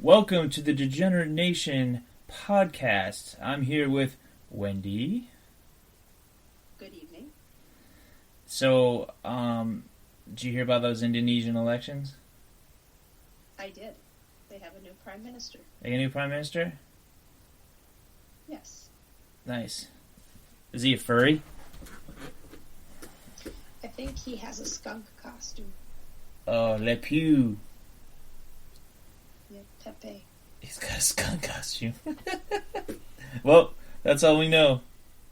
Welcome to the Degenerate Nation podcast. I'm here with Wendy. Good evening. So, did you hear about those Indonesian elections? I did. They have a new prime minister. They got a new prime minister? Yes. Nice. Is he a furry? I think he has a skunk costume. Oh, Le Pew. Yeah, Pepe. He's got a skunk costume. Well, that's all we know.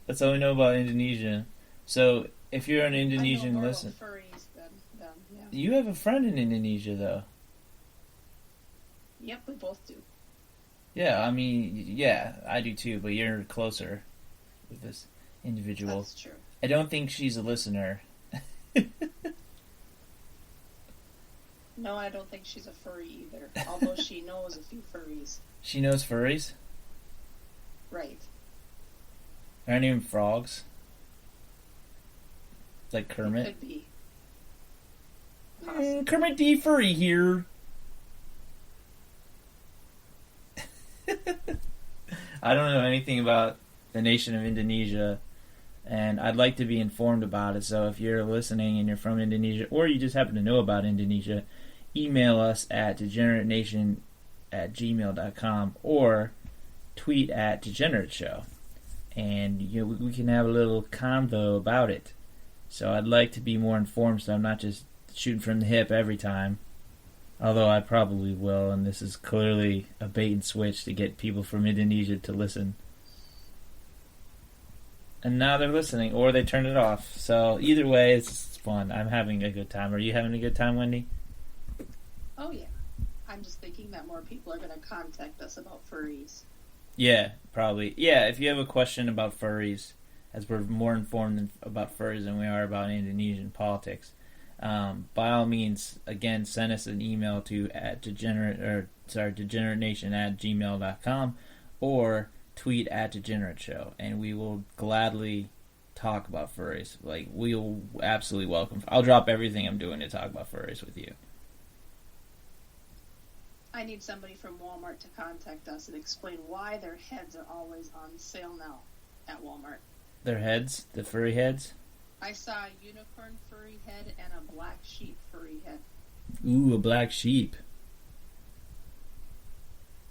That's all we know about Indonesia. So, if you're an Indonesian listener... furries then, yeah. You have a friend in Indonesia, though. Yep, we both do. Yeah, I mean, yeah, I do too, but you're closer with this individual. That's true. I don't think she's a listener. No, I don't think she's a furry either, although she knows a few furries. She knows furries? Right. Are any of them frogs? Like Kermit? It could be. Kermit the Furry here. I don't know anything about the nation of Indonesia, and I'd like to be informed about it. So if you're listening and you're from Indonesia, or you just happen to know about Indonesia, email us at degeneratenation@gmail.com or tweet at Degenerate Show, and we can have a little convo about it. So I'd like to be more informed, so I'm not just shooting from the hip every time. Although I probably will, and this is clearly a bait and switch to get people from Indonesia to listen. And now they're listening, or they turned it off. So either way, it's fun. I'm having a good time. Are you having a good time, Wendy? Oh, yeah. I'm just thinking that more people are going to contact us about furries. Yeah, probably. Yeah, if you have a question about furries, as we're more informed about furries than we are about Indonesian politics, by all means, again, send us an email to degeneratenation@gmail.com or tweet at Degenerate Show, and we will gladly talk about furries. Like, we'll absolutely welcome. I'll drop everything I'm doing to talk about furries with you. I need somebody from Walmart to contact us and explain why their heads are always on sale now at Walmart. Their heads? The furry heads? I saw a unicorn furry head and a black sheep furry head. Ooh, a black sheep.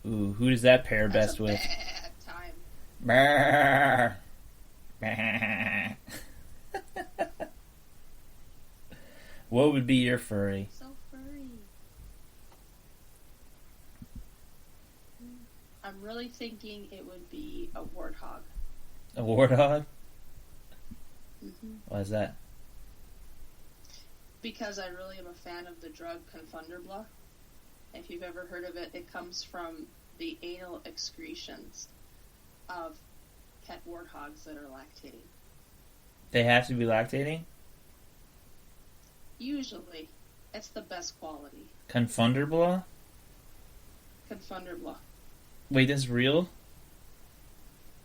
Ooh, who does that pair best with? Bad time. Brrr. What would be your furry? So furry. I'm really thinking it would be a warthog. A warthog? Mm-hmm. Why is that? Because I really am a fan of the drug Confunderbla. If you've ever heard of it, it comes from the anal excretions of pet warthogs that are lactating. They have to be lactating? Usually. It's the best quality. Confunderbla? Confunderbla. Wait, that's real?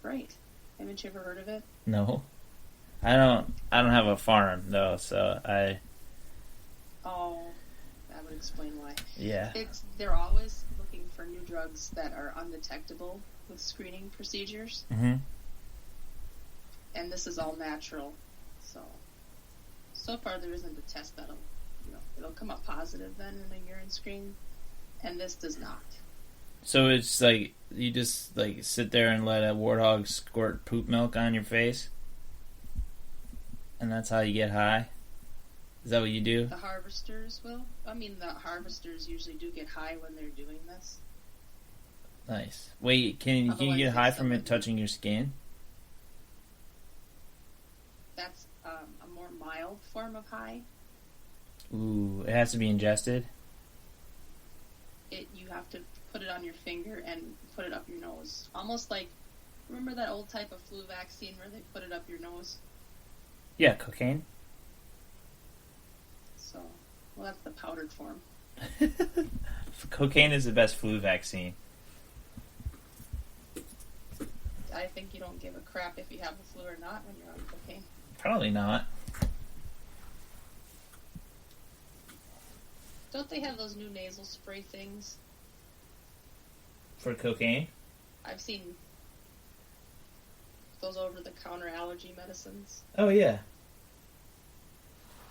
Right. Haven't you ever heard of it? No. I don't have a farm though, so Oh, that would explain why. yeah. They're always looking for new drugs that are undetectable with screening procedures. Mm-hmm. And this is all natural. So far there isn't a test that'll it'll come up positive then in a urine screen, and this does not. So it's like you just like sit there and let a warthog squirt poop milk on your face? And that's how you get high? Is that what you do? The harvesters will. I mean, the harvesters usually do get high when they're doing this. Nice. Wait, can you get high from it touching your skin? That's a more mild form of high. Ooh, it has to be ingested? You have to put it on your finger and put it up your nose. Almost like, remember that old type of flu vaccine where they put it up your nose? Yeah, cocaine. So, well, that's the powdered form. Cocaine is the best flu vaccine. I think you don't give a crap if you have the flu or not when you're on cocaine. Probably not. Don't they have those new nasal spray things? For cocaine? I've seen those over-the-counter allergy medicines. Oh, yeah.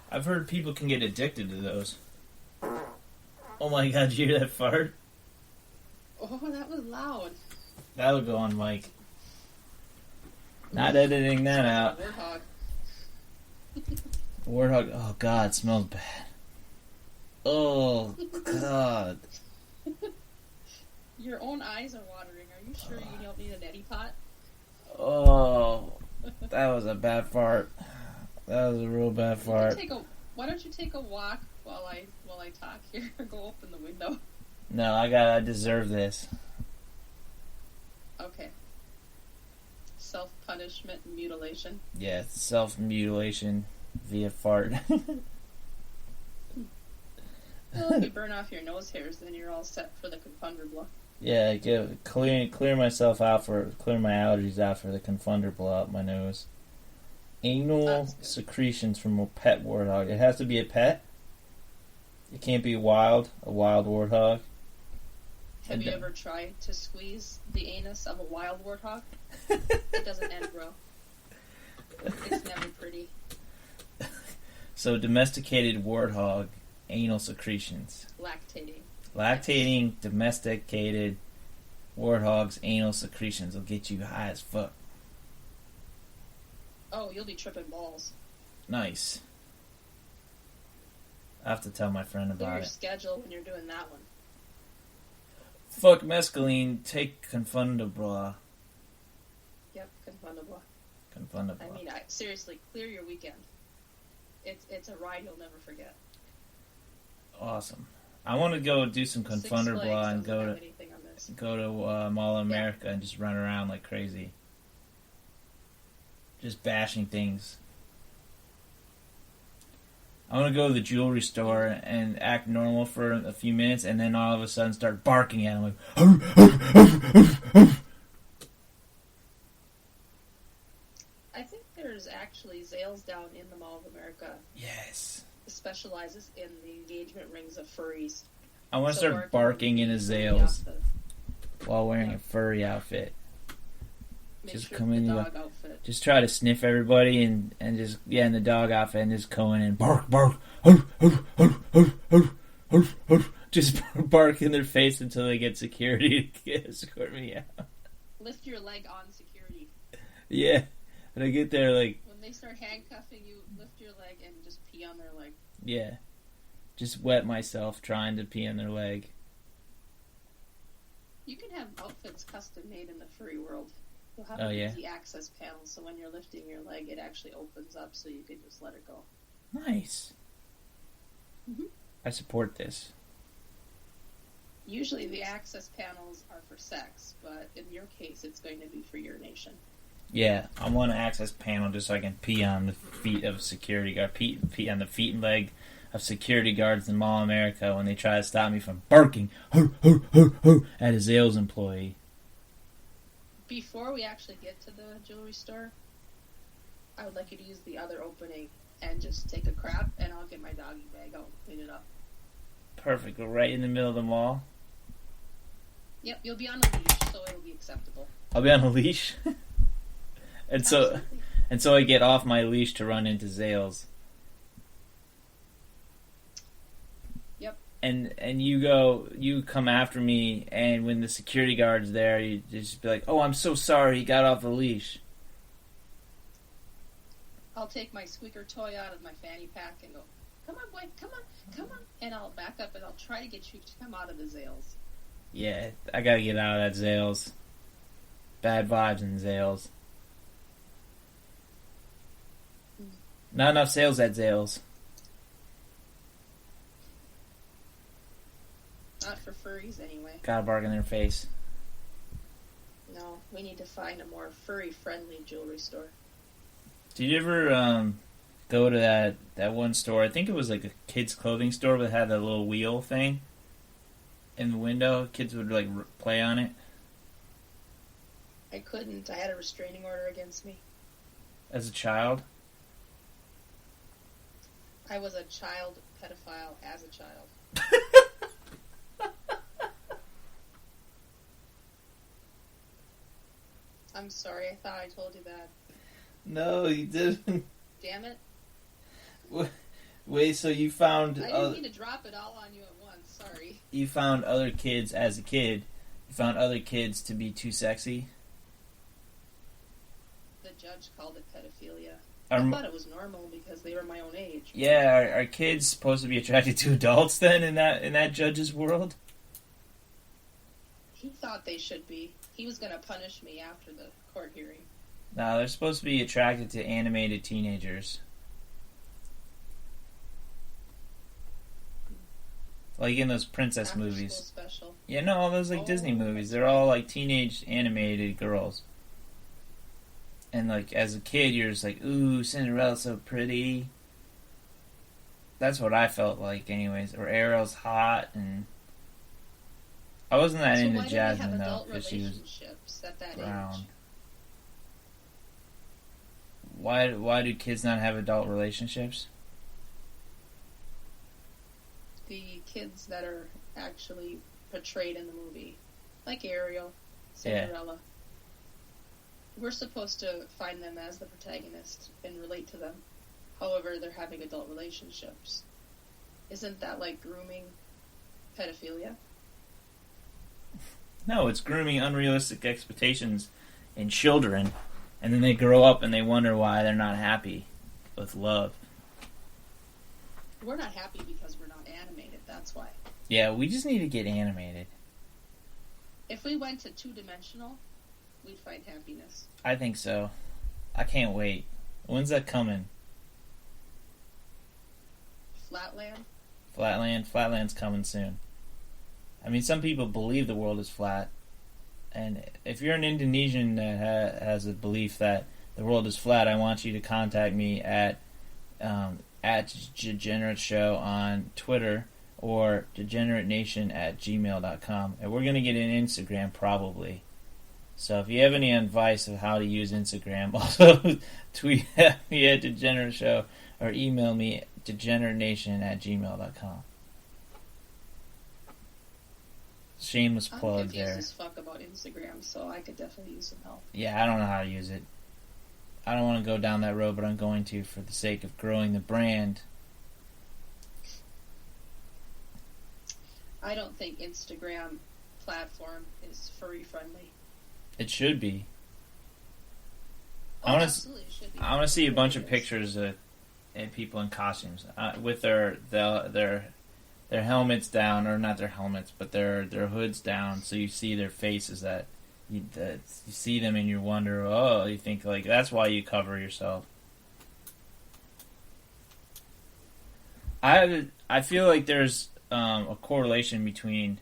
I've heard people can get addicted to those. Oh my god, did you hear that fart? Oh, that was loud. That'll go on mic. Not editing that out. Warthog. Warthog, oh god, it smells bad. Oh, god. Your own eyes are watering. Are you sure you don't need a neti pot? Oh, that was a bad fart. That was a real bad fart. Why don't you take a walk while I talk here? Go open the window. No, I deserve this. Okay. Self-punishment and mutilation. Yeah, self-mutilation via fart. Well, if you burn off your nose hairs, then you're all set for the confunder blow. Yeah, clear myself out clear my allergies out for the confunder blow up my nose. Anal secretions from a pet warthog. It has to be a pet. It can't be a wild warthog. Have you ever tried to squeeze the anus of a wild warthog? It doesn't end well. It's never pretty. So domesticated warthog anal secretions. Lactating domesticated warthogs anal secretions will get you high as fuck. Oh, you'll be tripping balls. Nice. I have to tell my friend about Clear it. your schedule when you're doing that one. Fuck mescaline, take Confundabra. Yep, Confundable. Confundabra. I mean, seriously, clear your weekend. It's a ride you'll never forget. Awesome. I want to go do some Confundabra and go to Mall of America and just run around like crazy. Just bashing things. I want to go to the jewelry store and act normal for a few minutes and then all of a sudden start barking at him like... I think there's actually Zales down in the Mall of America. Yes. Specializes in the engagement rings of furries. I want to start barking in a Zales while wearing a furry outfit. Just come in, just try to sniff everybody and just in the dog outfit and just go in and bark, just bark in their face until they get security to escort me out. Lift your leg on security. Yeah, and I get there like when they start handcuffing you, lift your leg and just pee on their leg. Yeah, just wet myself trying to pee on their leg. You can have outfits custom made in the furry world. You'll have the access panel, so when you're lifting your leg, it actually opens up, so you can just let it go. Nice. Mm-hmm. I support this. Usually the access panels are for sex, but in your case, it's going to be for urination. Yeah, I want an access panel just so I can pee on the feet of security guard, pee on the feet and leg of security guards in Mall of America when they try to stop me from barking at a Zales employee. Before we actually get to the jewelry store, I would like you to use the other opening and just take a crap, and I'll get my doggy bag out and clean it up. Perfect. Go right in the middle of the mall. Yep, you'll be on a leash, so it'll be acceptable. I'll be on a leash? and so I get off my leash to run into Zales. Yep. And you come after me, and when the security guard's there, you just be like, "Oh, I'm so sorry, he got off the leash." I'll take my squeaker toy out of my fanny pack and go, "Come on, boy, come on," and I'll back up and I'll try to get you to come out of the Zales. Yeah, I gotta get out of that Zales. Bad vibes in Zales. Not enough sales at Zales. Not for furries, anyway. Gotta bark in their face. No, we need to find a more furry-friendly jewelry store. Did you ever go to that one store? I think it was like a kids' clothing store, but it had that little wheel thing in the window. Kids would like play on it. I couldn't. I had a restraining order against me. As a child? I was a child pedophile as a child. I'm sorry, I thought I told you that. No, you didn't. Damn it. Wait, so you found... I didn't mean to drop it all on you at once, sorry. You found other kids as a kid. You found other kids to be too sexy? The judge called it pedophilia. I thought it was normal because they were my own age. Yeah, are kids supposed to be attracted to adults then in that judge's world? He thought they should be. He was going to punish me after the court hearing. No, they're supposed to be attracted to animated teenagers. Like in those princess After movies. School special. Yeah, no, those Disney movies. They're all like teenage animated girls. And like as a kid, you're just like, ooh, Cinderella's so pretty. That's what I felt like, anyways. Or Ariel's hot, and I wasn't that into Jasmine though, because she was at that brown. Age? Why do kids not have adult relationships? The kids that are actually portrayed in the movie, like Ariel, Cinderella. Yeah. We're supposed to find them as the protagonist and relate to them. However, they're having adult relationships. Isn't that like grooming pedophilia? No, it's grooming unrealistic expectations in children, and then they grow up and they wonder why they're not happy with love. We're not happy because we're not animated, that's why. Yeah, we just need to get animated. If we went to two-dimensional, we'd find happiness. I think so. I can't wait. When's that coming? Flatland's coming soon. I mean, some people believe the world is flat. And if you're an Indonesian that has a belief that the world is flat, I want you to contact me at Degenerate Show on Twitter or degeneratenation@gmail.com. And we're going to get an Instagram probably. So if you have any advice of how to use Instagram, also tweet at me at Degenerate Show or email me at degeneratenation@gmail.com. Shameless plug there. I'm confused as fuck about Instagram, so I could definitely use some help. Yeah, I don't know how to use it. I don't want to go down that road, but I'm going to for the sake of growing the brand. I don't think Instagram platform is furry friendly. It should be. Absolutely it should be. I want to see a bunch of pictures of people in costumes with their helmets down, or not their helmets, but their hoods down, so you see their faces. That you see them and you wonder, oh, you think like that's why you cover yourself. I feel like there's a correlation between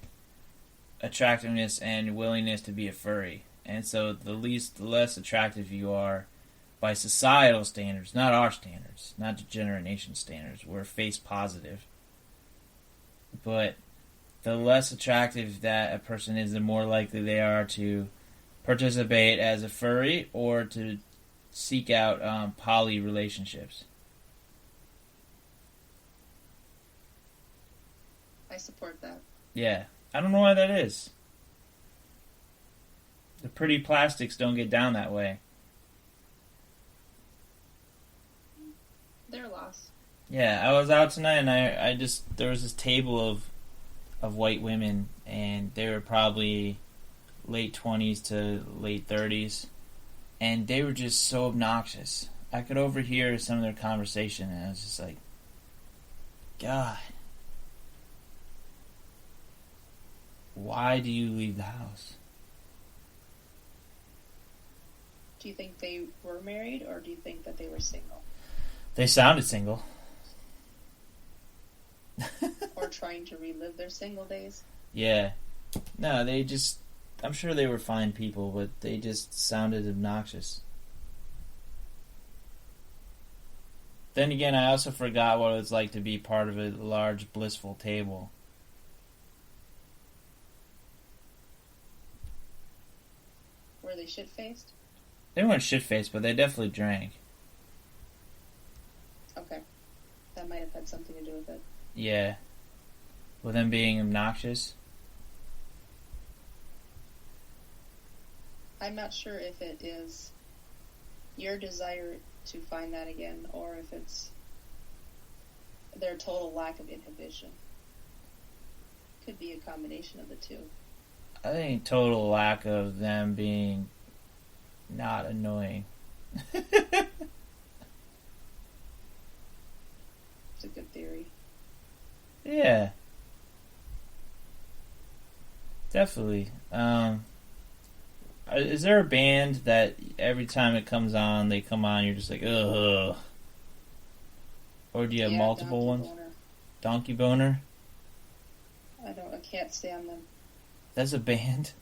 attractiveness and willingness to be a furry. And so the less attractive you are by societal standards, not our standards, not Degenerate Nation standards. We're face positive. But the less attractive that a person is, the more likely they are to participate as a furry or to seek out poly relationships. I support that. Yeah. I don't know why that is. The pretty plastics don't get down that way. Their loss. Yeah, I was out tonight and there was this table of white women, and they were probably late 20s to late 30s, and they were just so obnoxious. I could overhear some of their conversation, and I was just like, God, why do you leave the house? Do you think they were married, or do you think that they were single? They sounded single. Or trying to relive their single days? Yeah. No, I'm sure they were fine people, but they just sounded obnoxious. Then again, I also forgot what it was like to be part of a large, blissful table. Were they shit-faced? They weren't shit-faced, but they definitely drank. Okay. That might have had something to do with it. Yeah. With them being obnoxious? I'm not sure if it is your desire to find that again, or if it's their total lack of inhibition. Could be a combination of the two. I think total lack of them being not annoying. It's a good theory. Yeah. Definitely. Is there a band that every time it comes on, they come on, you're just like, ugh? Or do you have multiple ones? Boner. Donkey Boner? I can't stand them. That's a band?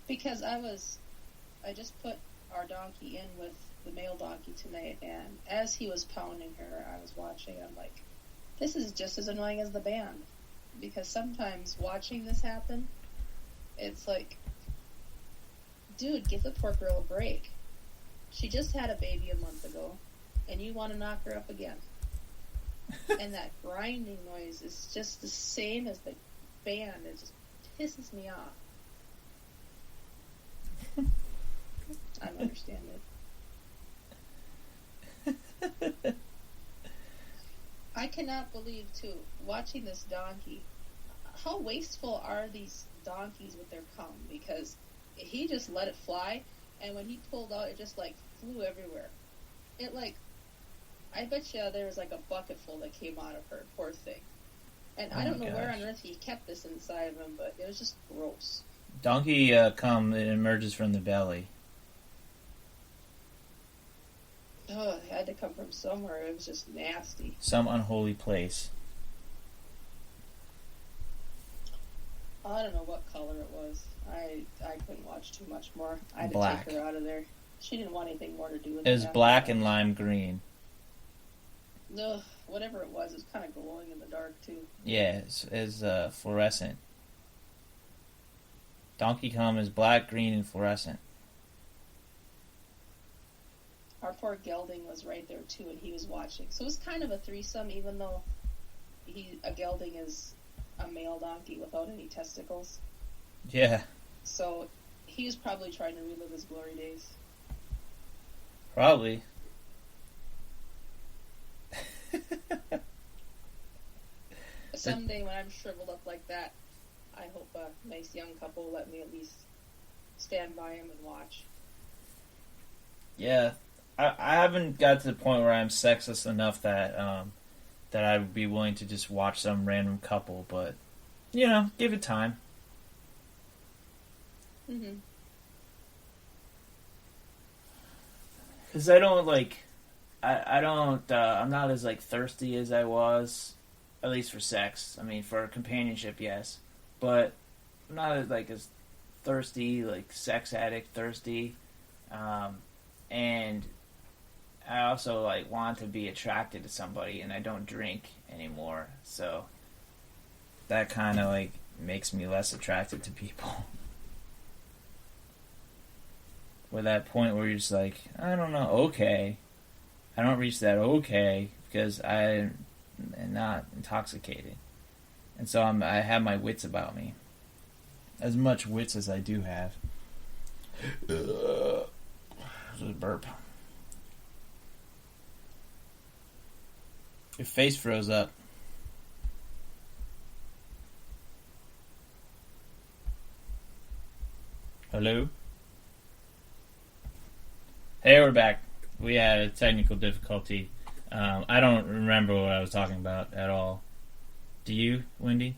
Because I just put our donkey in with the male donkey tonight, and as he was pounding her, I was watching, and I'm like, this is just as annoying as the band. Because sometimes watching this happen, it's like, dude, give the poor girl a break. She just had a baby a month ago, and you want to knock her up again. And that grinding noise is just the same as the band. It just pisses me off. I don't understand it. I cannot believe, too, watching this donkey, how wasteful are these donkeys with their cum? Because he just let it fly, and when he pulled out, it just, like, flew everywhere. It, like, I bet you there was, like, a bucket full that came out of her, poor thing. And I don't know where on earth he kept this inside of him, but it was just gross. Donkey cum, it emerges from the belly. Oh, it had to come from somewhere. It was just nasty. Some unholy place. I don't know what color it was. I couldn't watch too much more. I had Black. to take her out of there. She didn't want anything more to do with it. It was black and lime green. No, whatever it was kind of glowing in the dark, too. Yeah, it's fluorescent. Donkey cum is black, green, and fluorescent. Our poor gelding was right there, too, and he was watching. So it was kind of a threesome, even though a gelding is a male donkey without any testicles. Yeah. So he was probably trying to relive his glory days. Probably. Someday when I'm shriveled up like that, I hope a nice young couple will let me at least stand by him and watch. Yeah. I haven't got to the point where I'm sexist enough that that I would be willing to just watch some random couple, but, you know, give it time. Mm-hmm. Because I don't, like, I don't, I'm not as, like, thirsty as I was, at least for sex. I mean, for companionship, yes. But I'm not, as, like, as thirsty, like, sex addict thirsty. And I also, like, want to be attracted to somebody, and I don't drink anymore. So that kind of, like, makes me less attracted to people. Or that point where you're just like, I don't know, okay. I don't reach that okay because I am not intoxicated. And so I have my wits about me. As much wits as I do have. This was a burp. Your face froze up. Hello? Hey, we're back. We had a technical difficulty. I don't remember what I was talking about at all. Do you, Wendy?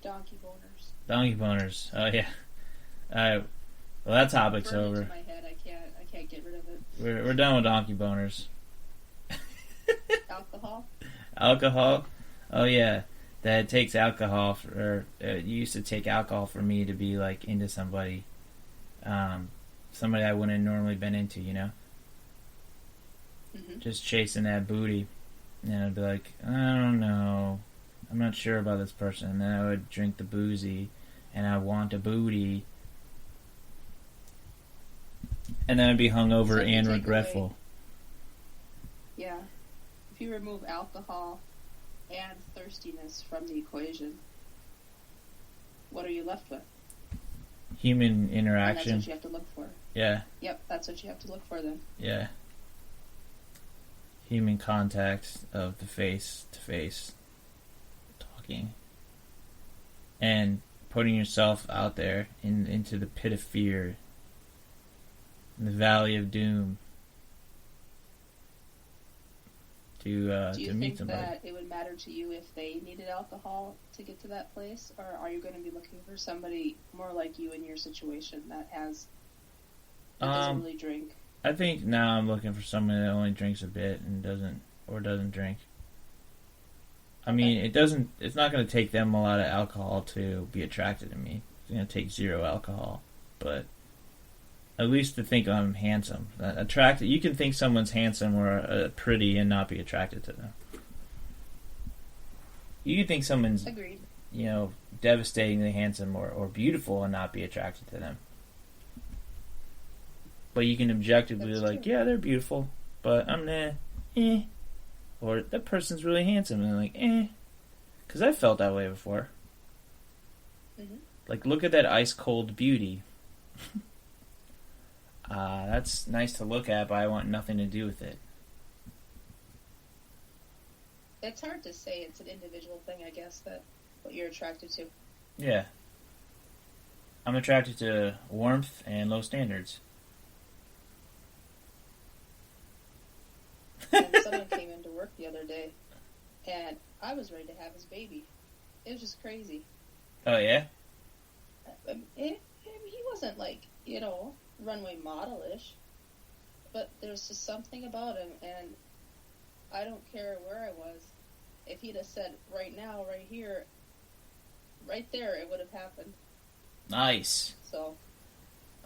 Donkey boners. Donkey boners. Oh, yeah. Alright. Well, that topic's over. Into my head. I can't get rid of it. We're done with donkey boners. Alcohol? Alcohol? Oh, yeah. That it takes alcohol, it used to take alcohol for me to be, like, into somebody. Somebody I wouldn't have normally been into, you know? Mm-hmm. Just chasing that booty. And I'd be like, I don't know. I'm not sure about this person. And then I would drink the boozy, and I want a booty. And then I'd be hungover and regretful. Yeah. If you remove alcohol and thirstiness from the equation, what are you left with? Human And interaction. that's what you have to look for. Yeah. Yep, that's what you have to look for then. Yeah. Human contact of the face-to-face talking. And putting yourself out there into the pit of fear. In the valley of doom. To meet somebody. Do you think that it would matter to you if they needed alcohol to get to that place? Or are you going to be looking for somebody more like you in your situation that doesn't really drink? I think now I'm looking for someone that only drinks a bit and doesn't drink. I mean, it's not going to take them a lot of alcohol to be attracted to me. It's going to take zero alcohol. But at least to think I'm handsome. You can think someone's handsome or pretty and not be attracted to them. You can think someone's, Agreed. Devastatingly handsome or beautiful and not be attracted to them. But you can objectively yeah, they're beautiful, but I'm or that person's really handsome and because I've felt that way before. Mm-hmm. Like, look at that ice cold beauty. That's nice to look at, but I want nothing to do with it. It's hard to say. It's an individual thing, I guess, that what you're attracted to. Yeah. I'm attracted to warmth and low standards. And someone came into work the other day, and I was ready to have his baby. It was just crazy. Oh, yeah? He wasn't runway model-ish, but there's just something about him, and I don't care where I was. If he'd have said, right now, right here, right there, it would have happened. Nice. So,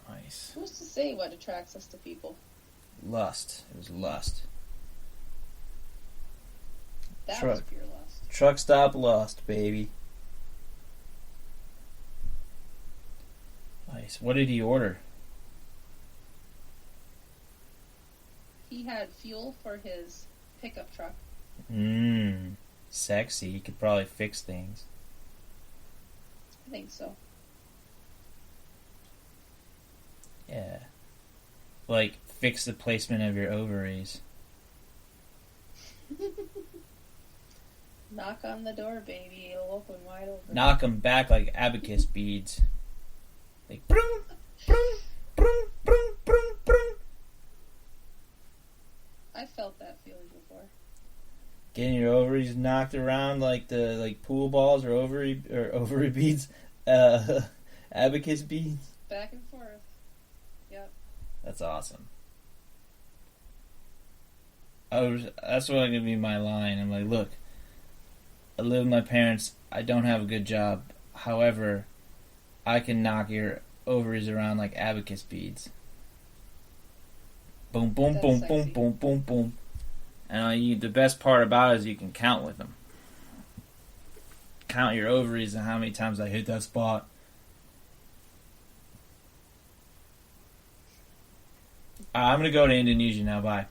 nice. Who's to say what attracts us to people? Lust. It was lust. That was pure lust. Truck stop lust, baby. Nice. What did he order? He had fuel for his pickup truck. Sexy. He could probably fix things. I think so. Yeah. Like, fix the placement of your ovaries. Knock on the door, baby. It'll open wide open. Knock them back like abacus beads. Like, broom, broom, broom, broom, broom, broom. I felt that feeling before. Getting your ovaries knocked around like pool balls or ovary beads, abacus beads. Back and forth. Yep. That's awesome. That's what gonna be my line. I'm like, look, I live with my parents. I don't have a good job. However, I can knock your ovaries around like abacus beads. Boom, boom, boom, boom, boom, boom, boom. And the best part about it is you can count with them. Count your ovaries and how many times I hit that spot. I'm going to go to Indonesia now. Bye.